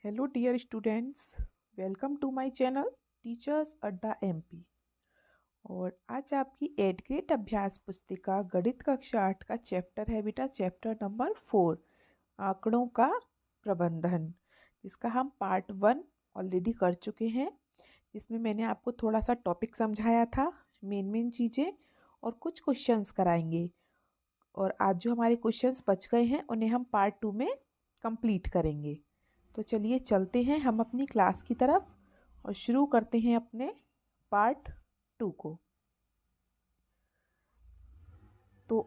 Hello dear students, welcome to my channel teachers Adda MP. और आज आपकी 8th ग्रेड अभ्यास पुस्तिका गणित कक्षा 8 का चैप्टर है बेटा, चैप्टर नंबर 4 आंकड़ों का प्रबंधन, जिसका हम पार्ट 1 ऑलरेडी कर चुके हैं। जिसमें मैंने आपको थोड़ा सा टॉपिक समझाया था, मेन चीज़ें, और कुछ क्वेश्चंस कराएंगे। और आज जो हमारे क्वेश्चंस बच गए हैं उन्हें हम पार्ट 2 में कंप्लीट करेंगे। तो चलिए चलते हैं हम अपनी क्लास की तरफ और शुरू करते हैं अपने पार्ट 2 को। तो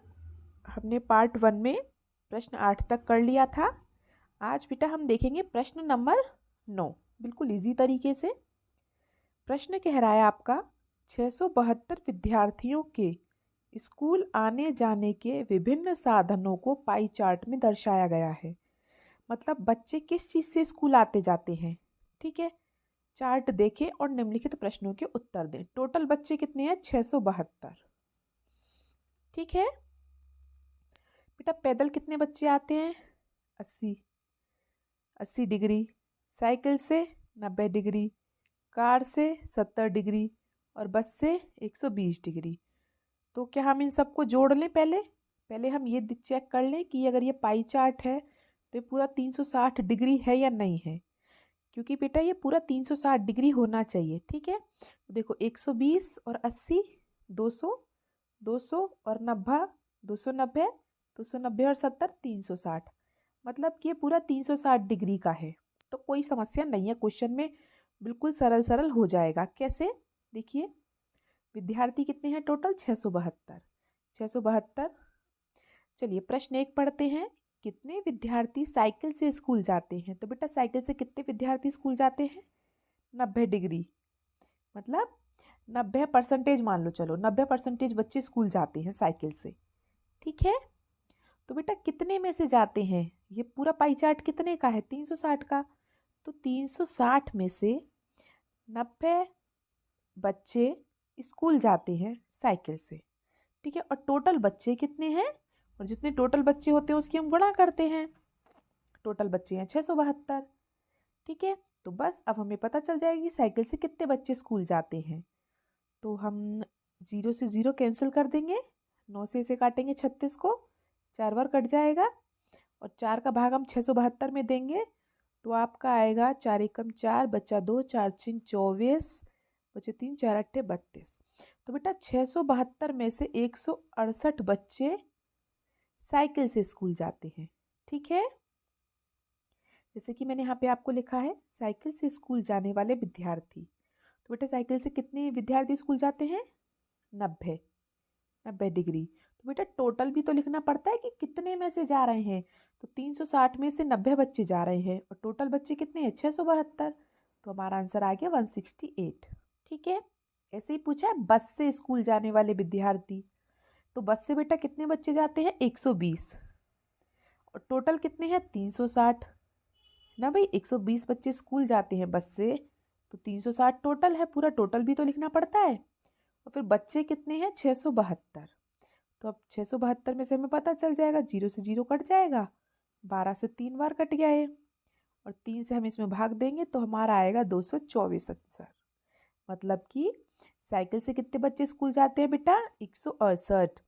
हमने पार्ट 1 में प्रश्न 8 तक कर लिया था। आज बेटा हम देखेंगे प्रश्न नंबर 9, बिल्कुल इजी तरीके से। प्रश्न कह रहा है आपका 672 विद्यार्थियों के स्कूल आने जाने के विभिन्न साधनों को पाई चार्ट में दर्शाया गया है। मतलब बच्चे किस चीज़ से स्कूल आते जाते हैं, ठीक है। चार्ट देखें और निम्नलिखित प्रश्नों के उत्तर दें। टोटल बच्चे कितने हैं? 672, ठीक है। बेटा पैदल कितने बच्चे आते हैं? 80 डिग्री, साइकिल से 90 डिग्री, कार से 70 डिग्री और बस से 120 डिग्री। तो क्या हम इन सबको जोड़ लें? पहले हम ये चेक कर लें कि अगर ये पाई चार्ट है तो ये पूरा 360 डिग्री है या नहीं है, क्योंकि बेटा ये पूरा 360 डिग्री होना चाहिए, ठीक है। तो देखो 120 और 80 200, 200 और 90 290, 290 और 70 360, मतलब कि ये पूरा 360 डिग्री का है। तो कोई समस्या नहीं है, क्वेश्चन में बिल्कुल सरल सरल हो जाएगा। कैसे? देखिए विद्यार्थी कितने हैं टोटल? 672। 672। चलिए प्रश्न 1 पढ़ते हैं। कितने विद्यार्थी साइकिल से स्कूल जाते हैं? तो बेटा साइकिल से कितने विद्यार्थी स्कूल जाते हैं? 90 डिग्री, मतलब 90% मान लो, चलो 90% बच्चे स्कूल जाते हैं साइकिल से, ठीक है। तो बेटा कितने में से जाते हैं? ये पूरा पाई चार्ट कितने का है? 360 का। तो 360 में से 90 बच्चे स्कूल जाते हैं साइकिल से, ठीक है। और टोटल बच्चे कितने हैं? और जितने टोटल बच्चे होते हैं उसकी हम गुणा करते हैं। टोटल बच्चे हैं 672, ठीक है। तो बस अब हमें पता चल जाएगा कि साइकिल से कितने बच्चे स्कूल जाते हैं। तो हम 0 से 0 कैंसिल कर देंगे, 9 से इसे काटेंगे 36 को, 4 बार कट जाएगा और 4 का भाग हम 672 में देंगे तो आपका आएगा 4 एकम 4, बचा 2, 4 छिंग 24, बचे 3, 4 अट्ठे 32। तो बेटा 672 में से 168 बच्चे साइकिल से स्कूल जाते हैं, ठीक है। जैसे कि मैंने यहाँ पे आपको लिखा है साइकिल से स्कूल जाने वाले विद्यार्थी। तो बेटा साइकिल से कितने विद्यार्थी स्कूल जाते हैं? 90 डिग्री। तो बेटा टोटल भी तो लिखना पड़ता है कि कितने में से जा रहे हैं। तो 360 में से 90 बच्चे जा रहे हैं और टोटल बच्चे कितने हैं? 672। तो हमारा आंसर आ गया 168, ठीक है। ऐसे ही पूछा है बस से स्कूल जाने वाले विद्यार्थी। तो बस से बेटा कितने बच्चे जाते हैं? 120 और टोटल कितने हैं? 360 ना भाई। 120 बच्चे स्कूल जाते हैं बस से, तो 360 टोटल है, पूरा टोटल भी तो लिखना पड़ता है। और फिर बच्चे कितने हैं? 672। तो अब 672 में से हमें पता चल जाएगा, 0 से 0 कट जाएगा, 12 से 3 बार कट गया है और 3 से हम इसमें भाग देंगे तो हमारा आएगा 224 आंसर। मतलब कि साइकिल से कितने बच्चे स्कूल जाते हैं बेटा? 168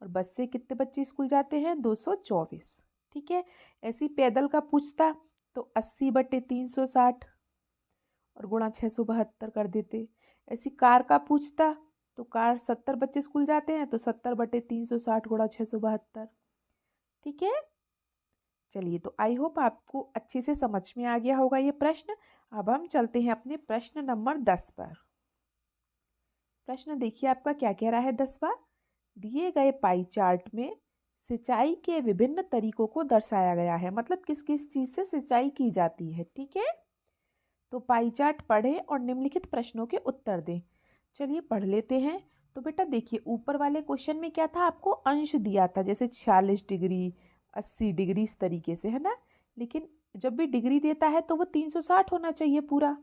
और बस से कितने बच्चे स्कूल जाते हैं? 224, ठीक है। ऐसी पैदल का पूछता तो 80/360 और गुणा 672 कर देते। ऐसी कार का पूछता तो कार 70 बच्चे स्कूल जाते हैं तो 70/360 गुणा 672, ठीक है। चलिए तो आई होप आपको अच्छे से समझ में आ गया होगा ये प्रश्न। अब हम चलते हैं अपने प्रश्न नंबर 10 पर। प्रश्न देखिए आपका क्या कह रहा है 10वां। दिए गए पाई चार्ट में सिंचाई के विभिन्न तरीकों को दर्शाया गया है। मतलब किस किस चीज़ से सिंचाई की जाती है, ठीक है। तो पाई चार्ट पढ़ें और निम्नलिखित प्रश्नों के उत्तर दें। चलिए पढ़ लेते हैं। तो बेटा देखिए ऊपर वाले क्वेश्चन में क्या था, आपको अंश दिया था, जैसे 46 डिग्री 80 डिग्री इस तरीके से, है ना। लेकिन जब भी डिग्री देता है तो वो 360 होना चाहिए पूरा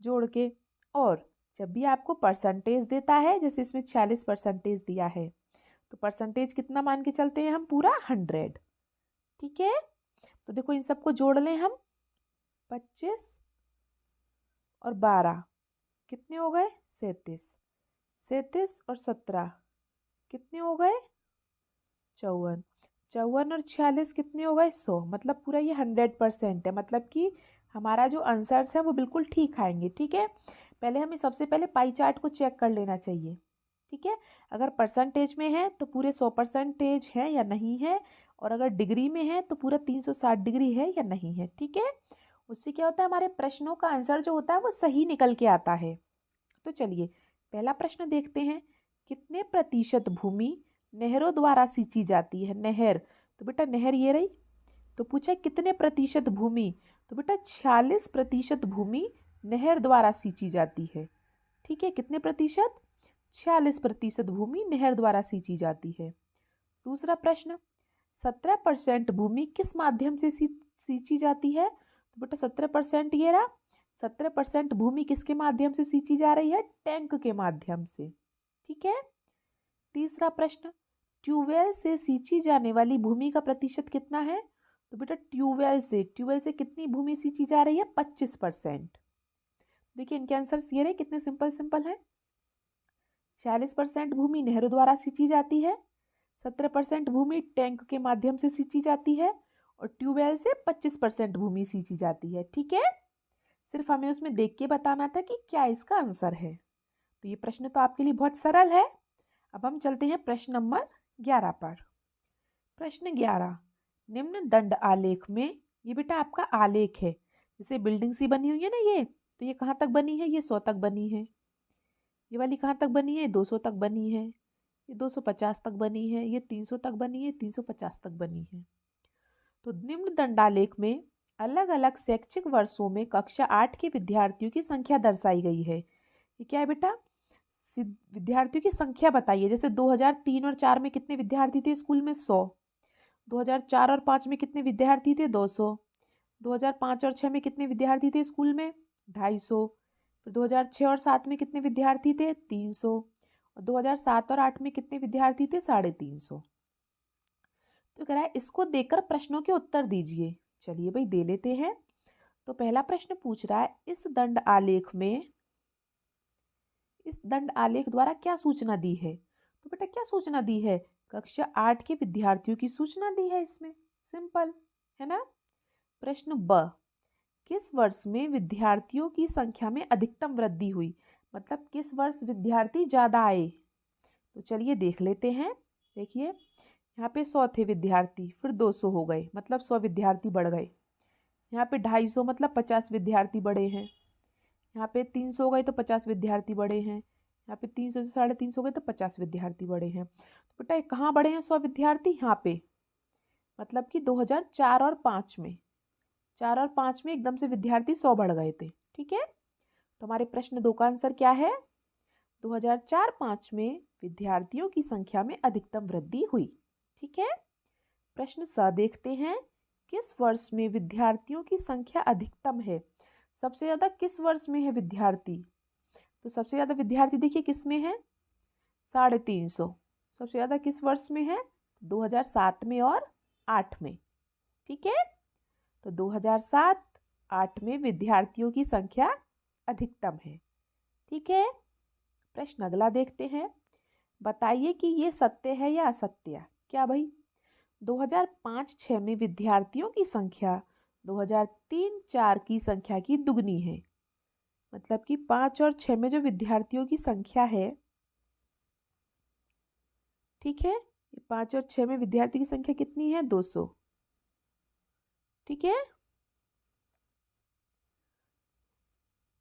जोड़ के। और जब भी आपको परसेंटेज देता है, जैसे इसमें 46% दिया है, तो परसेंटेज कितना मान के चलते हैं हम? पूरा 100, ठीक है। तो देखो इन सबको जोड़ लें हम। 25 और 12 कितने हो गए? 37। 37 और 17 कितने हो गए? 54। 54 और 46 कितने हो गए? 100। मतलब पूरा ये 100% है, मतलब कि हमारा जो आंसर्स है वो बिल्कुल ठीक आएंगे। ठीक है, पहले हमें सबसे पहले पाई चार्ट को चेक कर लेना चाहिए। ठीक है, अगर परसेंटेज में है तो पूरे 100% है या नहीं है, और अगर डिग्री में है तो पूरा 360 डिग्री है या नहीं है। ठीक है, उससे क्या होता है, हमारे प्रश्नों का आंसर जो होता है वो सही निकल के आता है। तो चलिए पहला प्रश्न देखते हैं। कितने प्रतिशत भूमि नहरों द्वारा सींची जाती है? नहर, तो बेटा नहर ये रही। तो पूछा कितने प्रतिशत भूमि, तो बेटा 46% भूमि नहर द्वारा सींची जाती है। ठीक है, कितने प्रतिशत? 46% भूमि नहर द्वारा सींची जाती है। दूसरा प्रश्न, 17% भूमि किस माध्यम से सींची जाती है? तो बेटा 17% ये रहा। 17% भूमि किसके माध्यम से सींची जा रही है? टैंक के माध्यम से। ठीक है। तीसरा प्रश्न, ट्यूबवेल से सींची जाने वाली भूमि का प्रतिशत कितना है? तो बेटा ट्यूबवेल से कितनी भूमि सींची जा रही है? 25%। देखिए इनके आंसर्स ये रहे, कितने सिंपल सिंपल हैं। 46% भूमि नहरों द्वारा सींची जाती है, 17% भूमि टैंक के माध्यम से सींची जाती है, और ट्यूबवेल से 25% भूमि सींची जाती है। ठीक है, सिर्फ हमें उसमें देख के बताना था कि क्या इसका आंसर है। तो ये प्रश्न तो आपके लिए बहुत सरल है। अब हम चलते हैं प्रश्न नंबर 11 पर। प्रश्न 11, निम्न दंड आलेख में, ये बेटा आपका आलेख है, जैसे बिल्डिंग सी बनी हुई है ना, ये तो ये कहाँ तक बनी है? ये 100 तक बनी है। ये वाली कहाँ तक बनी है? 200 तक बनी है। ये 250 तक बनी है। ये 300 तक बनी है। 350 तक बनी है। तो निम्न दंडालेख में अलग अलग शैक्षिक वर्षों में कक्षा 8 के विद्यार्थियों की संख्या दर्शाई गई है। ये क्या है बेटा? विद्यार्थियों की संख्या बताइए। जैसे 2003 और 4 में कितने विद्यार्थी थे स्कूल में? 100। 2004 और 5 में कितने विद्यार्थी थे? 200। 2005 और 6 में कितने विद्यार्थी थे स्कूल में? 250। फिर 2006 और 7 में कितने विद्यार्थी थे? 300। और 2007 और 8 में कितने विद्यार्थी थे? 350। तो कह रहा है इसको देखकर प्रश्नों के उत्तर दीजिए। चलिए भाई दे लेते हैं। तो पहला प्रश्न पूछ रहा है, इस दंड आलेख द्वारा क्या सूचना दी है? तो बेटा क्या सूचना दी है? कक्षा 8 के विद्यार्थियों की सूचना दी है इसमें। सिंपल है ना। प्रश्न ब, किस वर्ष में विद्यार्थियों की संख्या में अधिकतम वृद्धि हुई? मतलब किस वर्ष विद्यार्थी ज्यादा आए? तो चलिए देख लेते हैं। देखिए यहाँ पे 100 थे विद्यार्थी, फिर 200 हो गए, मतलब 100 विद्यार्थी बढ़ गए। यहाँ पे 250 मतलब 50 विद्यार्थी बढ़े हैं। यहाँ पे 300 हो गए तो 50 विद्यार्थी बढ़े हैं। यहाँ पे 300 से 350 हो गए तो 50 विद्यार्थी बढ़े हैं। तो बेटा कहाँ बढ़े हैं 100 विद्यार्थी? यहाँ पे, मतलब कि 2004 और 5 में, 4 और 5 में एकदम से विद्यार्थी 100 बढ़ गए थे। ठीक है, तो हमारे प्रश्न 2 का आंसर क्या है? 2004-5 में विद्यार्थियों की संख्या में अधिकतम वृद्धि हुई। ठीक है। प्रश्न स देखते हैं, किस वर्ष में विद्यार्थियों की संख्या अधिकतम है? सबसे ज्यादा किस वर्ष में है विद्यार्थी? तो सबसे ज्यादा विद्यार्थी देखिए किस में है? 350। सबसे ज्यादा किस वर्ष में है? 2007 में और 8 में। ठीक है, तो 2007-8 में विद्यार्थियों की संख्या अधिकतम है। ठीक है, प्रश्न अगला देखते हैं। बताइए कि ये सत्य है या असत्य। क्या भाई? 2005-6 में विद्यार्थियों की संख्या 2003-4 की संख्या की दुगनी है। मतलब कि 5 और 6 में जो विद्यार्थियों की संख्या है, ठीक है, 5 और 6 में विद्यार्थियों की संख्या कितनी है? 200। ठीक है,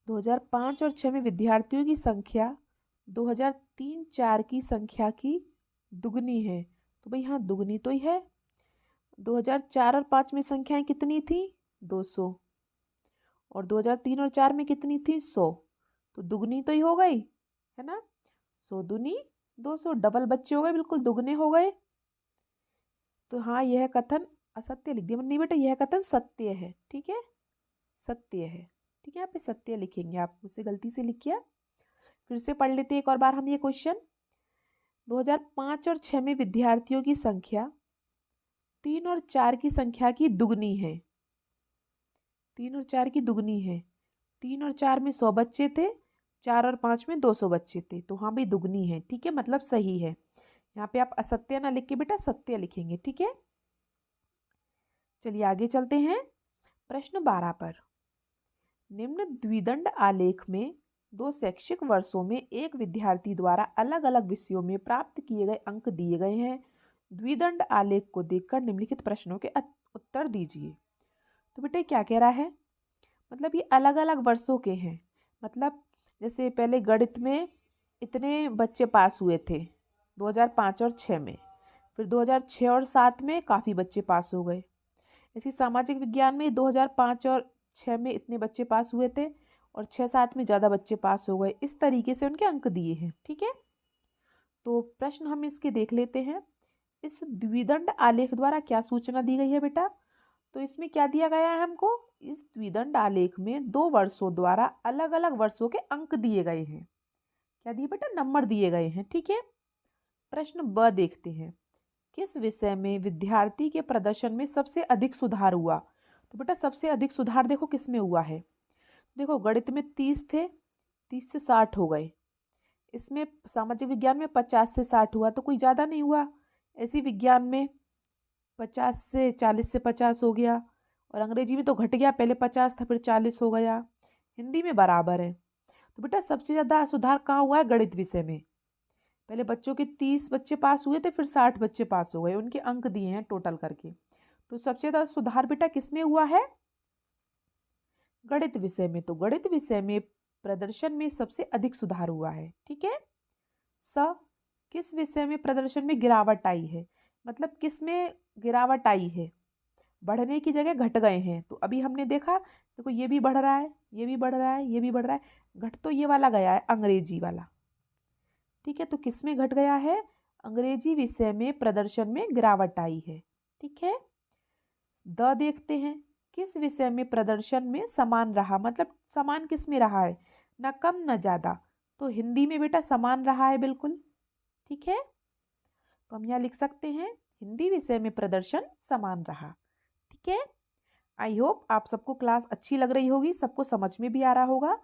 2005 और 6 में विद्यार्थियों की संख्या 2003-4 की संख्या की दुगनी है। तो भाई हाँ दुगनी तो ही है। 2004 और 5 में संख्याएं कितनी थी? 200। और 2003 और 4 में कितनी थी? 100। तो दुगनी तो ही हो गई है ना। 100 दूनी 200, डबल बच्चे हो गए, बिल्कुल दुगने हो गए। तो हाँ यह कथन असत्य लिख दिया। नहीं बेटा यह कथन सत्य है। ठीक है, सत्य है। ठीक है, यहाँ पे सत्य लिखेंगे, आप मुझसे गलती से लिख किया। फिर से पढ़ लेते हैं एक और बार हम ये क्वेश्चन। 2005 और 6 में विद्यार्थियों की संख्या 3 और 4 की संख्या की दुगनी है। 3 और 4 की दुगनी है। 3 और 4 में 100 बच्चे थे, 4 और 5 में 200 बच्चे थे, तो हाँ भाई दुगनी है। ठीक है, मतलब सही है। यहाँ पे आप असत्य ना लिख के बेटा सत्य लिखेंगे। ठीक है, चलिए आगे चलते हैं प्रश्न 12 पर। निम्न द्विदंड आलेख में 2 शैक्षिक वर्षों में एक विद्यार्थी द्वारा अलग अलग विषयों में प्राप्त किए गए अंक दिए गए हैं। द्विदंड आलेख को देखकर निम्नलिखित प्रश्नों के उत्तर दीजिए। तो बेटे क्या कह रहा है, मतलब ये अलग अलग वर्षों के हैं। मतलब जैसे पहले गणित में इतने बच्चे पास हुए थे 2005 और 6 में, फिर 2006 और 7 में काफ़ी बच्चे पास हो गए। इसी सामाजिक विज्ञान में 2005 और 6 में इतने बच्चे पास हुए थे और 6-7 में ज़्यादा बच्चे पास हो गए। इस तरीके से उनके अंक दिए हैं। ठीक है, तो प्रश्न हम इसके देख लेते हैं। इस द्विदंड आलेख द्वारा क्या सूचना दी गई है बेटा, तो इसमें क्या दिया गया है हमको, इस द्विदंड आलेख में 2 वर्षों द्वारा अलग अलग वर्षों के अंक दिए गए हैं। क्या दिए बेटा, नंबर दिए गए हैं। ठीक है, प्रश्न ब देखते हैं। किस विषय में विद्यार्थी के प्रदर्शन में सबसे अधिक सुधार हुआ। तो बेटा सबसे अधिक सुधार देखो किस में हुआ है। देखो गणित में 30 थे, 30 से 60 हो गए। इसमें सामाजिक विज्ञान में 50 से 60 हुआ, तो कोई ज़्यादा नहीं हुआ। ऐसी विज्ञान में 50 से 40 से 50 हो गया, और अंग्रेजी में तो घट गया, पहले 50 था फिर 40 हो गया। हिंदी में बराबर है। तो बेटा सबसे ज़्यादा सुधार कहाँ हुआ है, गणित विषय में। पहले बच्चों के 30 बच्चे पास हुए थे, फिर 60 बच्चे पास हो गए, उनके अंक दिए हैं टोटल करके। तो सबसे ज़्यादा सुधार बेटा किसमें हुआ है, गणित विषय में। तो गणित विषय में प्रदर्शन में सबसे अधिक सुधार हुआ है। ठीक है, स किस विषय में प्रदर्शन में गिरावट आई है, मतलब किस में गिरावट आई है, बढ़ने की जगह घट गए हैं। तो अभी हमने देखा, देखो ये भी बढ़ रहा है, ये भी बढ़ रहा है, ये भी बढ़ रहा है, घट तो ये वाला गया है, अंग्रेजी वाला। ठीक है, तो किस में घट गया है, अंग्रेजी विषय में प्रदर्शन में गिरावट आई है। ठीक है, द देखते हैं। किस विषय में प्रदर्शन में समान रहा, मतलब समान किस में रहा है, न कम न ज्यादा। तो हिंदी में बेटा समान रहा है बिल्कुल। ठीक है, तो हम यहाँ लिख सकते हैं हिंदी विषय में प्रदर्शन समान रहा। ठीक है, आई होप आप सबको क्लास अच्छी लग रही होगी, सबको समझ में भी आ रहा होगा।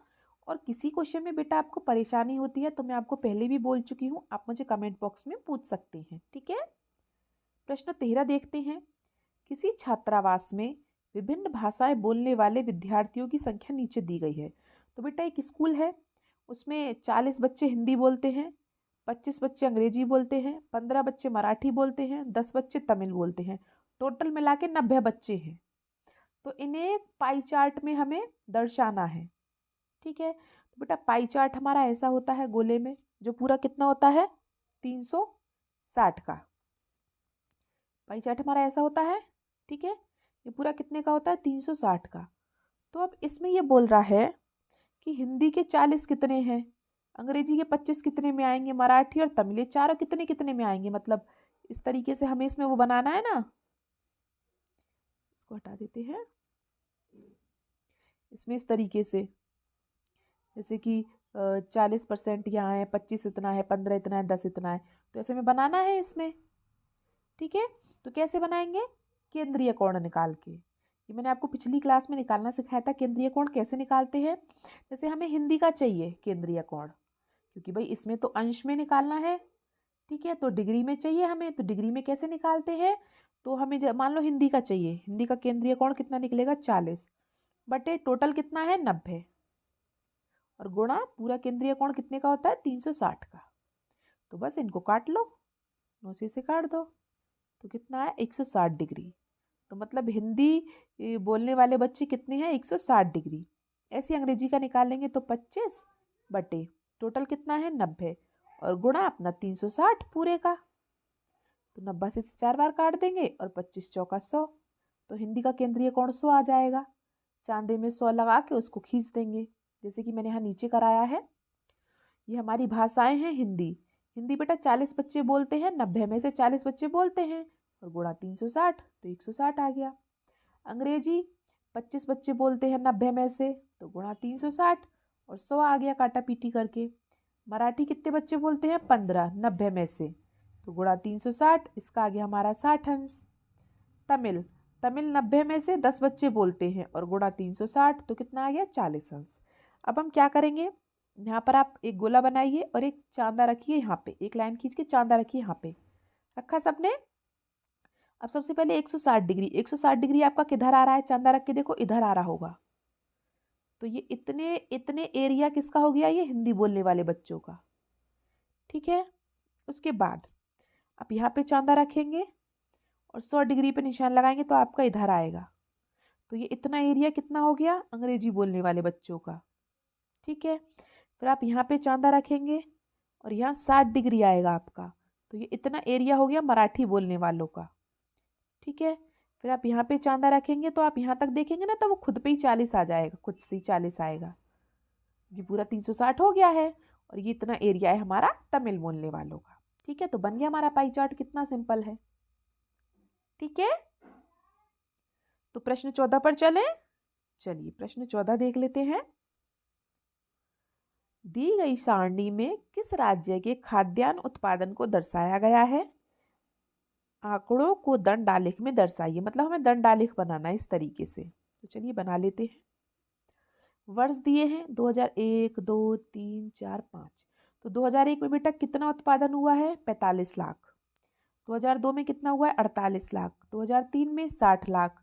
और किसी क्वेश्चन में बेटा आपको परेशानी होती है तो मैं आपको पहले भी बोल चुकी हूँ, आप मुझे कमेंट बॉक्स में पूछ सकते हैं। ठीक है, प्रश्न 13 देखते हैं। किसी छात्रावास में विभिन्न भाषाएं बोलने वाले विद्यार्थियों की संख्या नीचे दी गई है। तो बेटा एक स्कूल है, उसमें 40 बच्चे हिंदी बोलते हैं, 25 बच्चे अंग्रेजी बोलते हैं, 15 बच्चे मराठी बोलते हैं, 10 बच्चे तमिल बोलते हैं, टोटल मिला के 90 बच्चे हैं। तो इन्हें पाई चार्ट में हमें दर्शाना है। ठीक है, तो बेटा पाई चार्ट हमारा ऐसा होता है गोले में, जो पूरा कितना होता है 360 का। पाई चार्ट हमारा ऐसा होता है। ठीक है, ये पूरा कितने का होता है 360 का। तो अब इसमें ये बोल रहा है कि हिंदी के 40 कितने हैं, अंग्रेजी के 25 कितने में आएंगे, मराठी और तमिल ये चारों कितने कितने में आएंगे। मतलब इस तरीके से हमें इसमें वो बनाना है ना, इसको हटा देते हैं। इसमें इस तरीके से जैसे कि 40% यहाँ है, 25 इतना है, 15 इतना है, 10 इतना है, तो ऐसे में बनाना है इसमें। ठीक है, तो कैसे बनाएंगे, केंद्रीय कोण निकाल के। ये मैंने आपको पिछली क्लास में निकालना सिखाया था, केंद्रीय कोण कैसे निकालते हैं। जैसे हमें हिंदी का चाहिए केंद्रीय कोण, क्योंकि भाई इसमें तो अंश में निकालना है। ठीक है, तो डिग्री में चाहिए हमें, तो डिग्री में कैसे निकालते हैं, तो हमें मान लो हिंदी का चाहिए, हिंदी का केंद्रीय कोण कितना निकलेगा 40 बटे टोटल कितना है 90, और गुणा पूरा केंद्रीय कोण कितने का होता है 360 का। तो बस इनको काट लो, 9 से काट दो, तो कितना है 160 डिग्री। तो मतलब हिंदी बोलने वाले बच्चे कितने हैं 160 डिग्री। ऐसे अंग्रेजी का निकालेंगे तो 25 बटे टोटल कितना है 90, और गुणा अपना 360 पूरे का। तो 90 से 4 बार काट देंगे, और 25 चौका 100, तो हिंदी का केंद्रीय कोण 100 आ जाएगा। चांदे में 100 लगा के उसको खींच देंगे, जैसे कि मैंने यहाँ नीचे कराया है। ये हमारी भाषाएं हैं हिंदी। हिंदी बेटा 40 बच्चे बोलते हैं, 90 में से 40 बच्चे बोलते हैं, और गुणा 360, तो 160 आ गया। अंग्रेजी 25 बच्चे बोलते हैं 90 में से, तो गुणा 360, और 100 आ गया काटा पीटी करके। मराठी कितने बच्चे बोलते हैं 15 90 में से, तो गुणा 360, इसका आ गया हमारा 60 अंश। तमिल तमिल 90 में से 10 बच्चे बोलते हैं और गुणा 360 तो कितना आ गया 40 अंश। अब हम क्या करेंगे, यहाँ पर आप एक गोला बनाइए और एक चांदा रखिए, यहाँ पे एक लाइन खींच के चांदा रखिए, यहाँ पे रखा सबने। अब सबसे पहले 160 डिग्री, 160 डिग्री आपका किधर आ रहा है, चांदा रख के देखो, इधर आ रहा होगा। तो ये इतने इतने एरिया किसका हो गया, ये हिंदी बोलने वाले बच्चों का। ठीक है, उसके बाद आप यहाँ पे चांदा रखेंगे और 100 डिग्री पे निशान लगाएंगे तो आपका इधर आएगा। तो ये इतना एरिया कितना हो गया, अंग्रेजी बोलने वाले बच्चों का। ठीक है, फिर आप यहाँ पे चांदा रखेंगे और यहाँ 60 डिग्री आएगा आपका, तो ये इतना एरिया हो गया मराठी बोलने वालों का। ठीक है, फिर आप यहाँ पे चांदा रखेंगे तो आप यहाँ तक देखेंगे ना, तो वो खुद पे ही 40 आ जाएगा, खुद से ही 40 आएगा। ये पूरा 360 हो गया है और ये इतना एरिया है हमारा तमिल बोलने वालों का। ठीक है, तो बन गया हमारा पाई चार्ट, कितना सिंपल है। ठीक है, तो प्रश्न 14 पर चलें। चलिए प्रश्न 14 देख लेते हैं। दी गई सारणी में किस राज्य के खाद्यान्न उत्पादन को दर्शाया गया है, आंकड़ों को दंडालेख में दर्शाइए। मतलब हमें दंडालेख बनाना है इस तरीके से, तो चलिए बना लेते हैं। वर्ष दिए हैं 2001, 2, 3, 4, 5। तो 2001 में बेटा कितना उत्पादन हुआ है, 45 लाख। 2002 में कितना हुआ है, 48 लाख। 2003 में 60 लाख।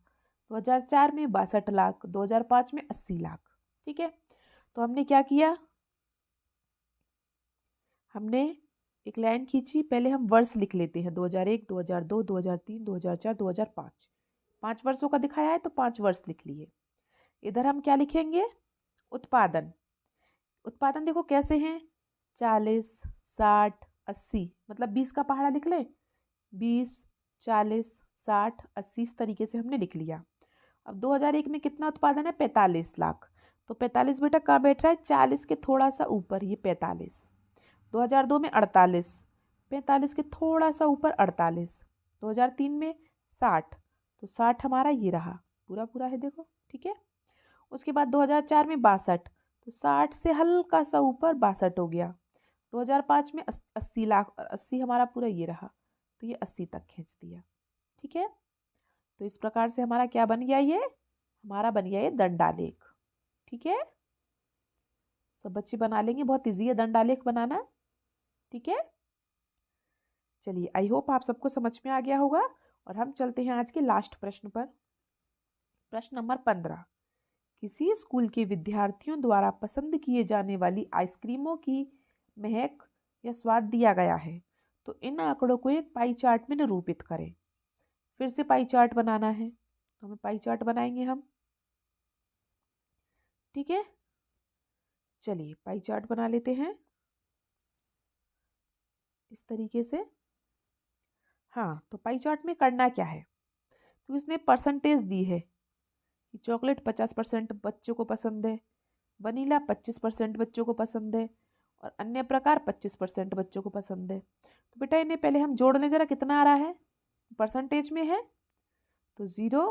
2004 में 62 लाख। 2005 में 80 लाख। ठीक है, तो हमने क्या किया, हमने एक लाइन खींची, पहले हम वर्ष लिख लेते हैं, 2001, 2002, 2003, 2004, 2005। 5 वर्षों का दिखाया है तो 5 वर्ष लिख लिए। इधर हम क्या लिखेंगे, उत्पादन। उत्पादन देखो कैसे हैं, 40, 60, 80, मतलब 20 का पहाड़ा लिख लें, 20, 40, 60, 80 इस तरीके से हमने लिख लिया। अब 2001 में कितना उत्पादन है, 45 लाख। तो 45 बेटा कहाँ बैठ रहा है, 40 के थोड़ा सा ऊपर, ये 45। 2002 में 48, 45 के थोड़ा सा ऊपर 48। 2003 में 60, तो 60 हमारा ये रहा, पूरा पूरा है देखो। ठीक है, उसके बाद 2004 में 62, तो 60 से हल्का सा ऊपर 62 हो गया। 2005 में 80 लाख, और 80 हमारा पूरा ये रहा, तो ये 80 तक खींच दिया। ठीक है, तो इस प्रकार से हमारा क्या बन गया, ये हमारा बन गया ये दंडालेख। ठीक है, सब बच्चे बना लेंगे, बहुत इजी है दंडालेख बनाना। ठीक है, चलिए आई होप आप सबको समझ में आ गया होगा। और हम चलते हैं आज के लास्ट प्रश्न पर। प्रश्न नंबर 15, किसी स्कूल के विद्यार्थियों द्वारा पसंद किए जाने वाली आइसक्रीमों की महक या स्वाद दिया गया है, तो इन आंकड़ों को एक पाई चार्ट में निरूपित करें। फिर से पाई चार्ट बनाना है, तो हमें पाई चार्ट बनाएंगे हम। ठीक है, चलिए पाई चार्ट बना लेते हैं इस तरीके से। हाँ, तो पाई चार्ट में करना क्या है, तो इसने परसेंटेज दी है कि चॉकलेट 50% बच्चों को पसंद है, वनीला 25% बच्चों को पसंद है, और अन्य प्रकार 25% बच्चों को पसंद है। तो बेटा इन्हें पहले हम जोड़ लें जरा, कितना आ रहा है, परसेंटेज में है तो 0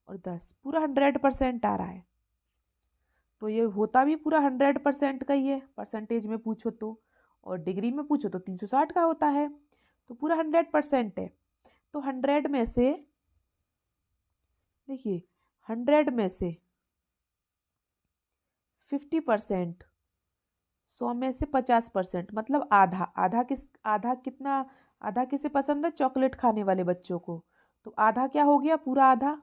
और 10, पूरा 100% आ रहा है। तो ये होता भी पूरा 100% का ही है, परसेंटेज में पूछो तो, और डिग्री में पूछो तो 360 का होता है, तो पूरा 100% है। तो 100 में से देखिए, 100 में से 50%, 100 में से 50%, मतलब आधा। आधा कितना, आधा किसे पसंद है, चॉकलेट खाने वाले बच्चों को। तो आधा क्या हो गया, पूरा आधा,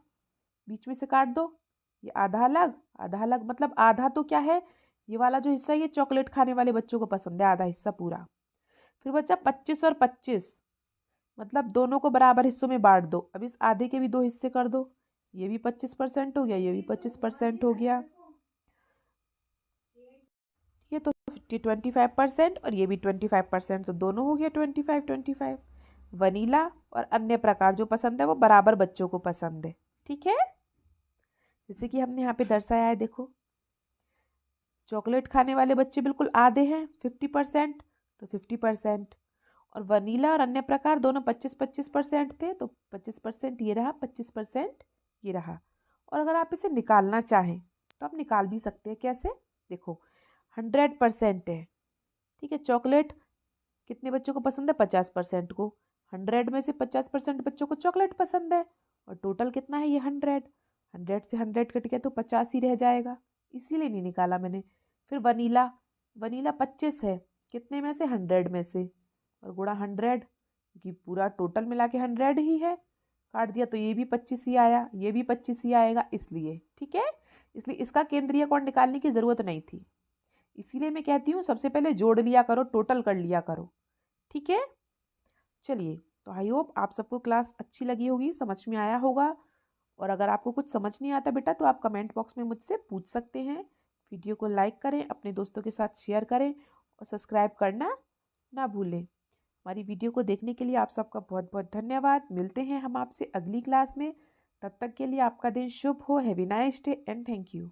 बीच में से काट दो, ये आधा अलग आधा अलग, मतलब आधा तो क्या है, ये वाला जो हिस्सा ये चॉकलेट खाने वाले बच्चों को पसंद है, आधा हिस्सा पूरा। फिर बच्चा 25 और 25, मतलब दोनों को बराबर हिस्सों में बांट दो। अब इस आधे के भी 2 हिस्से कर दो, ये भी 25% हो गया, ये भी 25% हो गया। ये तो 25% और ये भी 25%, तो दोनों हो गया 25-25। वनीला और अन्य प्रकार जो पसंद है वो बराबर बच्चों को पसंद है। ठीक है, जैसे कि हमने यहाँ पे दर्शाया है, देखो चॉकलेट खाने वाले बच्चे बिल्कुल आधे हैं, 50%, तो 50%, और वनीला और अन्य प्रकार दोनों 25-25% थे, तो 25% ये रहा, 25% ये रहा। और अगर आप इसे निकालना चाहें तो आप निकाल भी सकते हैं, कैसे, देखो 100% है। ठीक है, चॉकलेट कितने बच्चों को पसंद है, 50% को। 100 में से 50% बच्चों को चॉकलेट पसंद है, और टोटल कितना है ये 100। 100 से 100 कट गया तो 50 ही रह जाएगा, इसीलिए नहीं निकाला मैंने। फिर वनीला, वनीला 25 है, कितने में से 100 में से, और गुणा 100 क्योंकि पूरा टोटल मिला के 100 ही है। काट दिया तो ये भी 25 ही आया, ये भी 25 ही आएगा, इसलिए ठीक है। इसलिए इसका केंद्रीय कोण निकालने की ज़रूरत नहीं थी। इसीलिए मैं कहती हूँ सबसे पहले जोड़ लिया करो, टोटल कर लिया करो, ठीक है। चलिए, तो आई होप आप सबको क्लास अच्छी लगी होगी, समझ में आया होगा। और अगर आपको कुछ समझ नहीं आता बेटा तो आप कमेंट बॉक्स में मुझसे पूछ सकते हैं। वीडियो को लाइक करें, अपने दोस्तों के साथ शेयर करें और सब्सक्राइब करना ना भूलें। हमारी वीडियो को देखने के लिए आप सबका बहुत बहुत धन्यवाद। मिलते हैं हम आपसे अगली क्लास में, तब तक के लिए आपका दिन शुभ हो। Have a nice day and thank you.